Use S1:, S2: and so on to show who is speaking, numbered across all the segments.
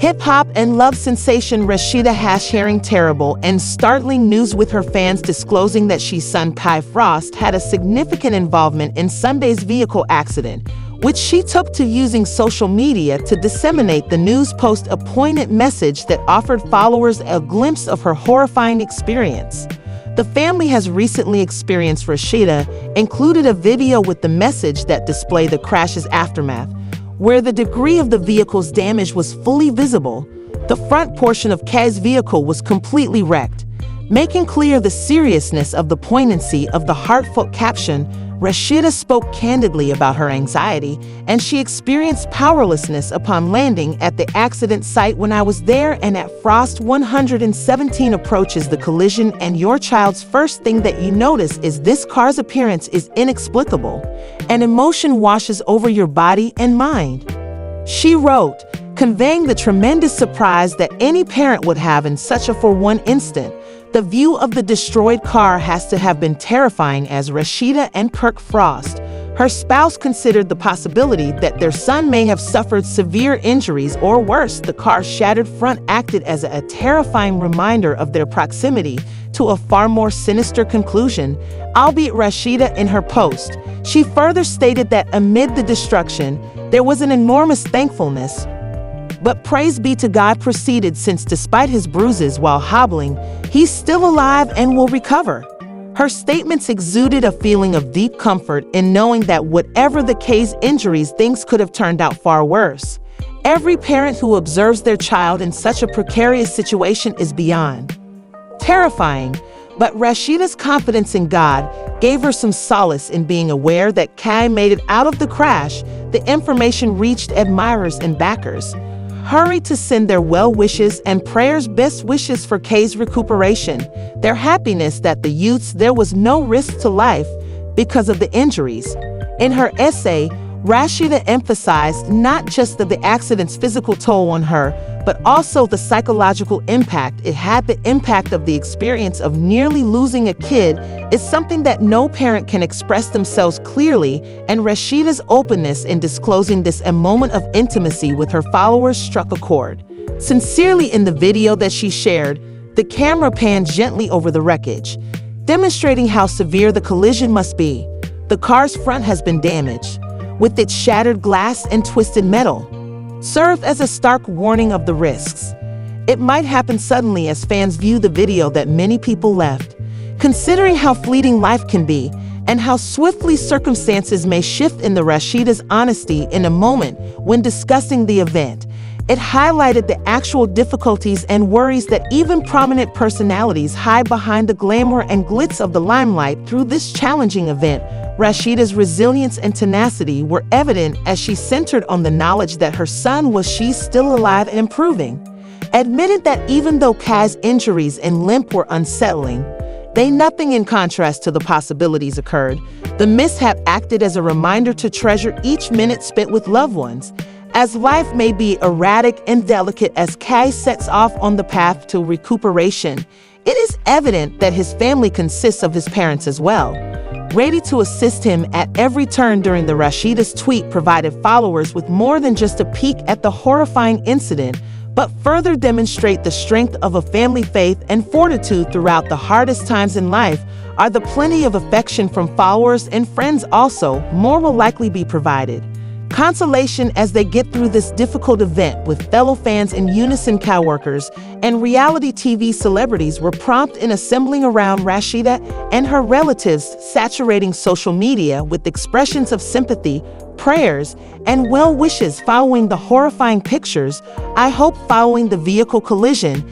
S1: Hip-hop and love sensation Rasheeda has sharing terrible and startling news with her fans, disclosing that she's son Kirk Frost had a significant involvement in Sunday's vehicle accident, which she took to using social media to disseminate the news. Post a poignant message that offered followers a glimpse of her horrifying experience. The family has recently experienced. Rasheeda included a video with the message that displayed the crash's aftermath, where the degree of the vehicle's damage was fully visible. The front portion of Kirk's vehicle was completely wrecked, making clear the seriousness of the poignancy of the heartfelt caption. Rasheeda spoke candidly about her anxiety, and she experienced powerlessness upon landing at the accident site. When I was there and at Frost 117 approaches the collision, and your child's first thing that you notice is this car's appearance is inexplicable, and emotion washes over your body and mind. She wrote, conveying the tremendous surprise that any parent would have in such a for one instant. The view of the destroyed car has to have been terrifying. As Rasheeda and Kirk Frost, her spouse, considered the possibility that their son may have suffered severe injuries or worse. The car's shattered front acted as a terrifying reminder of their proximity to a far more sinister conclusion. Albeit Rasheeda, in her post, she further stated that amid the destruction, there was an enormous thankfulness. But praise be to God proceeded, since despite his bruises while hobbling, he's still alive and will recover. Her statements exuded a feeling of deep comfort in knowing that whatever the case injuries, things could have turned out far worse. Every parent who observes their child in such a precarious situation is beyond terrifying, but Rasheeda's confidence in God gave her some solace in being aware that Kirk made it out of the crash. The information reached admirers and backers hurried to send their well wishes and prayers, best wishes for Kirk's recuperation, their happiness that the youth's there was no risk to life because of the injuries. In her essay, Rasheeda emphasized not just the accident's physical toll on her, but also the psychological impact it had. The impact of the experience of nearly losing a kid is something that no parent can express themselves clearly, and Rasheeda's openness in disclosing this a moment of intimacy with her followers struck a chord. Sincerely, in the video that she shared, the camera panned gently over the wreckage, demonstrating how severe the collision must be. The car's front has been damaged, with its shattered glass and twisted metal, served as a stark warning of the risks. It might happen suddenly as fans view the video that many people left, considering how fleeting life can be and how swiftly circumstances may shift. In the Rasheeda's honesty in a moment when discussing the event, it highlighted the actual difficulties and worries that even prominent personalities hide behind the glamour and glitz of the limelight. Through this challenging event, Rasheeda's resilience and tenacity were evident as she centered on the knowledge that her son was still alive and improving. Admitted that even though Kirk's injuries and limp were unsettling, they nothing in contrast to the possibilities occurred. The mishap acted as a reminder to treasure each minute spent with loved ones. As life may be erratic and delicate as Kirk sets off on the path to recuperation, it is evident that his family consists of his parents as well, ready to assist him at every turn. During the Rasheeda's tweet provided followers with more than just a peek at the horrifying incident, but further demonstrate the strength of a family faith and fortitude throughout the hardest times in life. Are the plenty of affection from followers and friends also, more will likely be provided. Consolation as they get through this difficult event with fellow fans in unison. Co-workers and reality TV celebrities were prompt in assembling around Rasheeda and her relatives, saturating social media with expressions of sympathy, prayers, and well wishes following the horrifying pictures. I hope following the vehicle collision,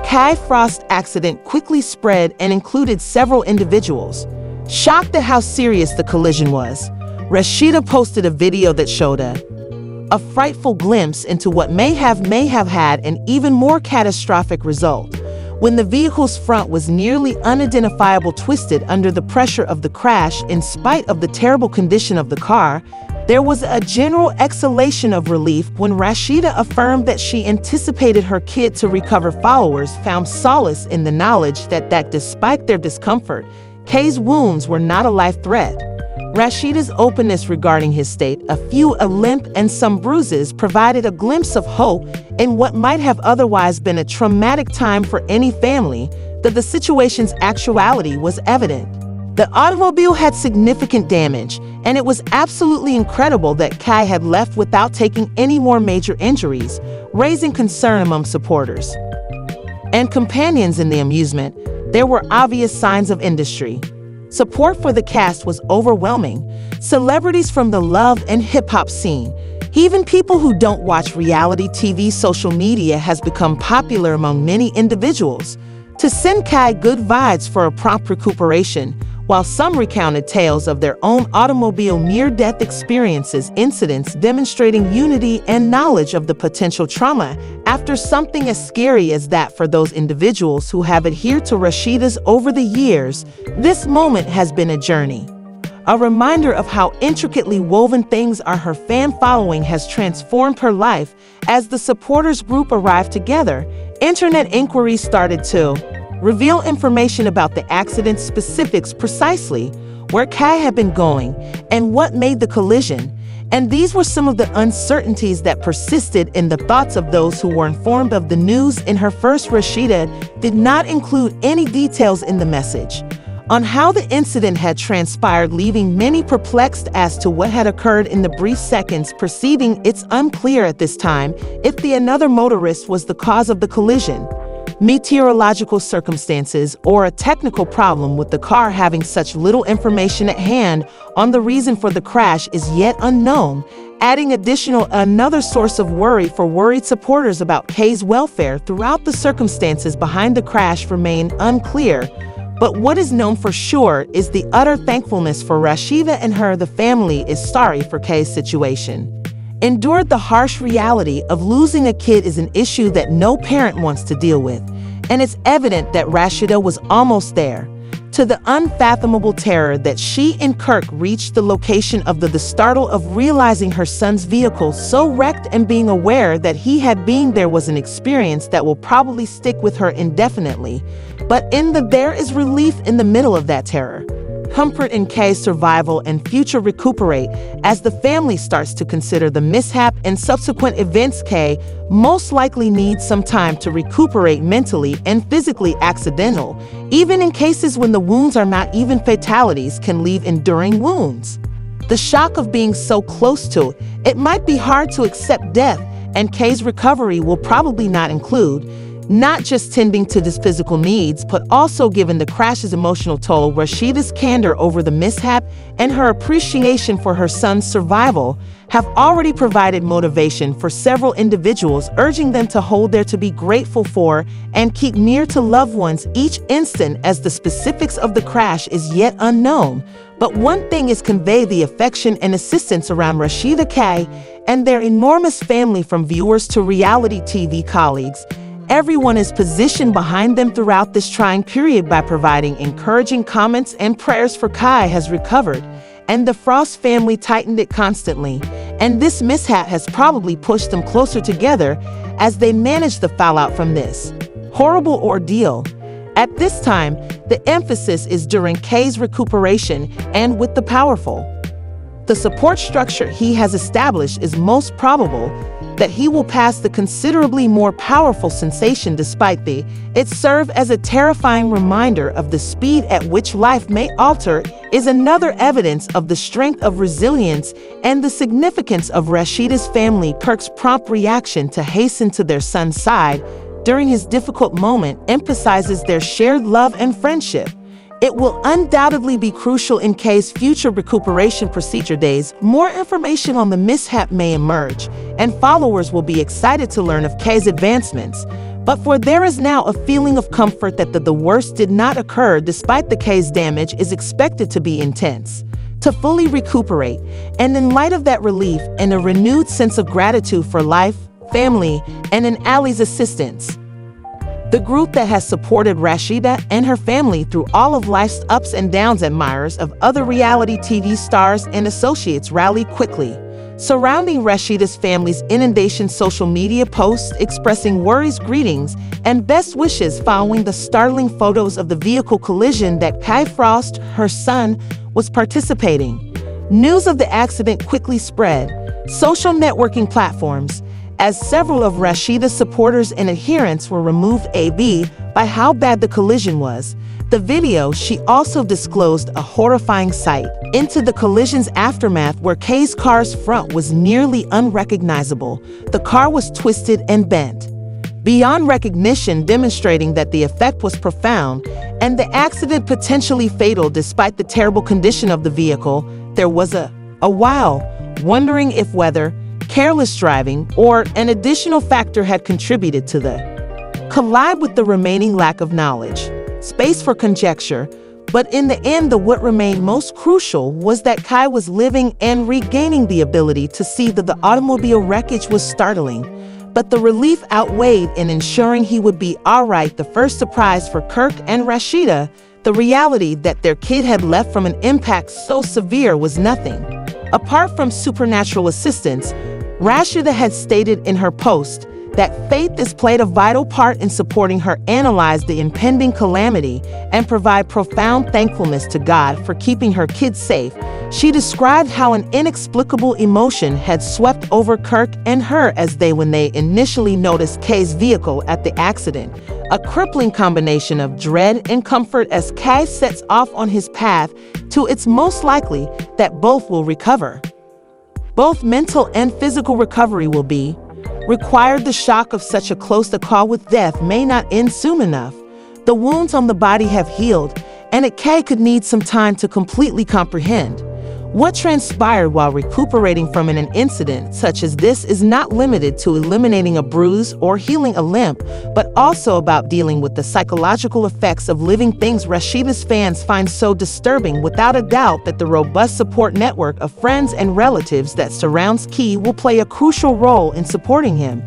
S1: Kirk Frost accident quickly spread and included several individuals. Shocked at how serious the collision was, Rasheeda posted a video that showed a frightful glimpse into what may have had an even more catastrophic result. When the vehicle's front was nearly unidentifiable, twisted under the pressure of the crash. In spite of the terrible condition of the car, there was a general exhalation of relief when Rasheeda affirmed that she anticipated her kid to recover. Followers found solace in the knowledge that despite their discomfort, Kirk's wounds were not a life threat. Rasheeda's openness regarding his state, a few a limp and some bruises, provided a glimpse of hope in what might have otherwise been a traumatic time for any family, that the situation's actuality was evident. The automobile had significant damage, and it was absolutely incredible that Kai had left without taking any more major injuries, raising concern among supporters and companions in the amusement. There were obvious signs of industry. Support for the cast was overwhelming. Celebrities from the love and hip-hop scene, even people who don't watch reality TV, social media has become popular among many individuals to send Kai good vibes for a prompt recuperation, while some recounted tales of their own automobile near-death experiences, incidents demonstrating unity and knowledge of the potential trauma after something as scary as that. For those individuals who have adhered to Rasheeda's over the years, this moment has been a journey. A reminder of how intricately woven things are. Her fan following has transformed her life. As the supporters group arrived together, internet inquiries started to reveal information about the accident's specifics, precisely where Kai had been going and what made the collision. And these were some of the uncertainties that persisted in the thoughts of those who were informed of the news. In her first, Rasheeda did not include any details in the message on how the incident had transpired, leaving many perplexed as to what had occurred in the brief seconds preceding. It's unclear at this time if the another motorist was the cause of the collision, meteorological circumstances, or a technical problem with the car. Having such little information at hand on the reason for the crash is yet unknown, adding another source of worry for worried supporters about Kai's welfare. Throughout, the circumstances behind the crash remain unclear, but what is known for sure is the utter thankfulness for Rasheeda and the family is sorry for Kai's situation. Endured the harsh reality of losing a kid is an issue that no parent wants to deal with, and it's evident that Rasheeda was almost there. To the unfathomable terror that she and Kirk reached the location of the startle of realizing her son's vehicle so wrecked and being aware that he had been there was an experience that will probably stick with her indefinitely. But there is relief in the middle of that terror, comfort in Kai's survival and future recuperate. As the family starts to consider the mishap and subsequent events, Kai most likely needs some time to recuperate mentally and physically. Accidental, even in cases when the wounds are not even fatalities, can leave enduring wounds. The shock of being so close to it might be hard to accept death, and Kai's recovery will probably not include not just tending to his physical needs, but also, given the crash's emotional toll. Rasheeda's candor over the mishap and her appreciation for her son's survival have already provided motivation for several individuals, urging them to hold there, to be grateful for, and keep near to loved ones each instant. As the specifics of the crash is yet unknown, but one thing is convey the affection and assistance around Rasheeda, Kai, and their enormous family. From viewers to reality TV colleagues, everyone is positioned behind them throughout this trying period by providing encouraging comments and prayers for Kai has recovered, and the Frost family tightened it constantly. And this mishap has probably pushed them closer together as they manage the fallout from this horrible ordeal. At this time, the emphasis is during Kai's recuperation and with the powerful. The support structure he has established is most probable that he will pass the considerably more powerful sensation. Despite it serve as a terrifying reminder of the speed at which life may alter, is another evidence of the strength of resilience and the significance of Rasheeda's family. Kirk's prompt reaction to hasten to their son's side during his difficult moment emphasizes their shared love and friendship. It will undoubtedly be crucial in Kai's future recuperation procedure days. More information on the mishap may emerge, and followers will be excited to learn of Kai's advancements. But there is now a feeling of comfort that the worst did not occur. Despite the Kai's damage is expected to be intense to fully recuperate, and in light of that relief and a renewed sense of gratitude for life, family, and in Ali's assistance, the group that has supported Rasheeda and her family through all of life's ups and downs, admirers of other reality TV stars and associates rallied quickly, surrounding Rasheeda's family's inundation social media posts expressing worries, greetings, and best wishes following the startling photos of the vehicle collision that Kai Frost, her son, was participating. News of the accident quickly spread. Social networking platforms, as several of Rasheeda's supporters and adherents were removed by how bad the collision was. The video, she also disclosed a horrifying sight into the collision's aftermath where Kay's car's front was nearly unrecognizable. The car was twisted and bent beyond recognition, demonstrating that the effect was profound and the accident potentially fatal. Despite the terrible condition of the vehicle, there was a while wondering if whether careless driving or an additional factor had contributed to the collide, with the remaining lack of knowledge. Space for conjecture, but in the end, what remained most crucial was that Kai was living and regaining the ability to see. That the automobile wreckage was startling, but the relief outweighed in ensuring he would be all right. The first surprise for Kirk and Rasheeda, the reality that their kid had left from an impact so severe, was nothing. Apart from supernatural assistance, Rasheeda had stated in her post that faith has played a vital part in supporting her analyze the impending calamity and provide profound thankfulness to God for keeping her kids safe. She described how an inexplicable emotion had swept over Kirk and her when they initially noticed Kay's vehicle at the accident, a crippling combination of dread and comfort as Kay sets off on his path to it's most likely that both will recover. Both mental and physical recovery will be required. The shock of such a close call with death may not end soon enough. The wounds on the body have healed, and Kay could need some time to completely comprehend what transpired while recuperating from an incident such as this. Is not limited to eliminating a bruise or healing a limp, but also about dealing with the psychological effects of living things Rasheeda's fans find so disturbing. Without a doubt that the robust support network of friends and relatives that surrounds Kay will play a crucial role in supporting him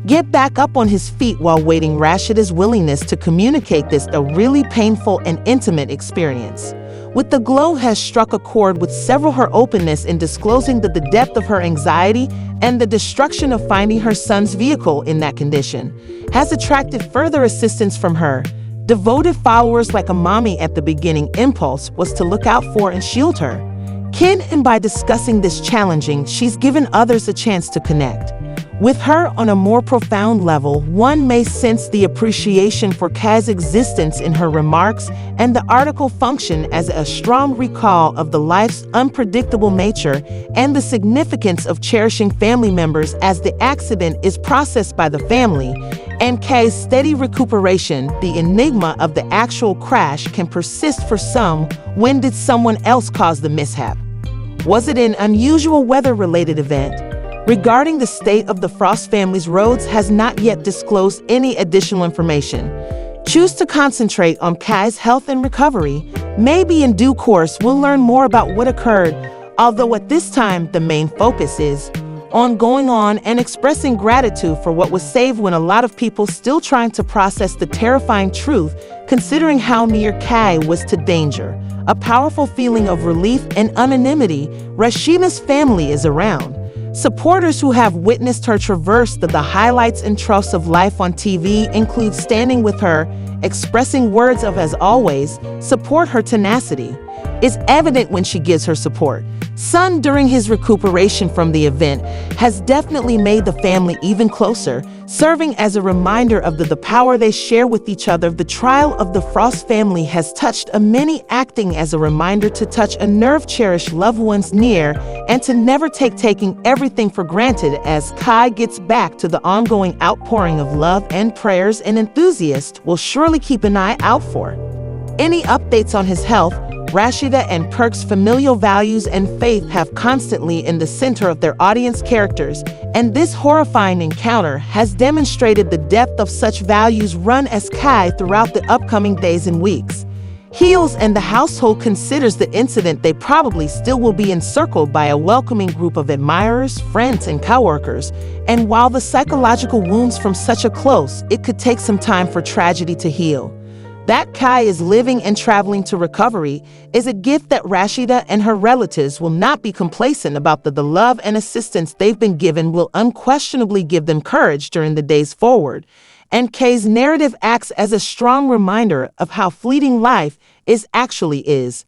S1: get back up on his feet while waiting. Rasheeda's willingness to communicate this a really painful and intimate experience with the glow has struck a chord with several. Her openness in disclosing the depth of her anxiety and the destruction of finding her son's vehicle in that condition has attracted further assistance from her devoted followers. Like a mommy at the beginning, impulse was to look out for and shield her kid, and by discussing this challenging, she's given others a chance to connect with her on a more profound level. One may sense the appreciation for Kay's existence in her remarks, and the article functioned as a strong recall of the life's unpredictable nature and the significance of cherishing family members as the accident is processed by the family. And Kay's steady recuperation. The enigma of the actual crash can persist for some. When did someone else cause the mishap? Was it an unusual weather-related event? Regarding the state of the Frost family's roads has not yet disclosed any additional information. Choose to concentrate on Kay's health and recovery. Maybe in due course we'll learn more about what occurred, although at this time the main focus is on going on and expressing gratitude for what was saved, when a lot of people still trying to process the terrifying truth, considering how near Kay was to danger. A powerful feeling of relief and anonymity. Rasheeda's family is around. Supporters who have witnessed her traverse the highlights and troughs of life on TV include standing with her, expressing words of as always, support. Her tenacity is evident when she gives her support. Son during his recuperation from the event has definitely made the family even closer, serving as a reminder of the power they share with each other. The trial of the Frost family has touched a many, acting as a reminder to touch a nerve, cherish loved ones near, and to never taking everything for granted. As Kai gets back to the ongoing outpouring of love and prayers, and enthusiasts will surely keep an eye out for any updates on his health. Rasheeda and Kirk's familial values and faith have constantly in the center of their audience characters, and this horrifying encounter has demonstrated the depth of such values run as Kai throughout the upcoming days and weeks. Heels and the household considers the incident. They probably still will be encircled by a welcoming group of admirers, friends, and coworkers, and while the psychological wounds from such a close, it could take some time for tragedy to heal. That Kai is living and traveling to recovery is a gift that Rasheeda and her relatives will not be complacent about. The love and assistance they've been given will unquestionably give them courage during the days forward. And Kay's narrative acts as a strong reminder of how fleeting life actually is.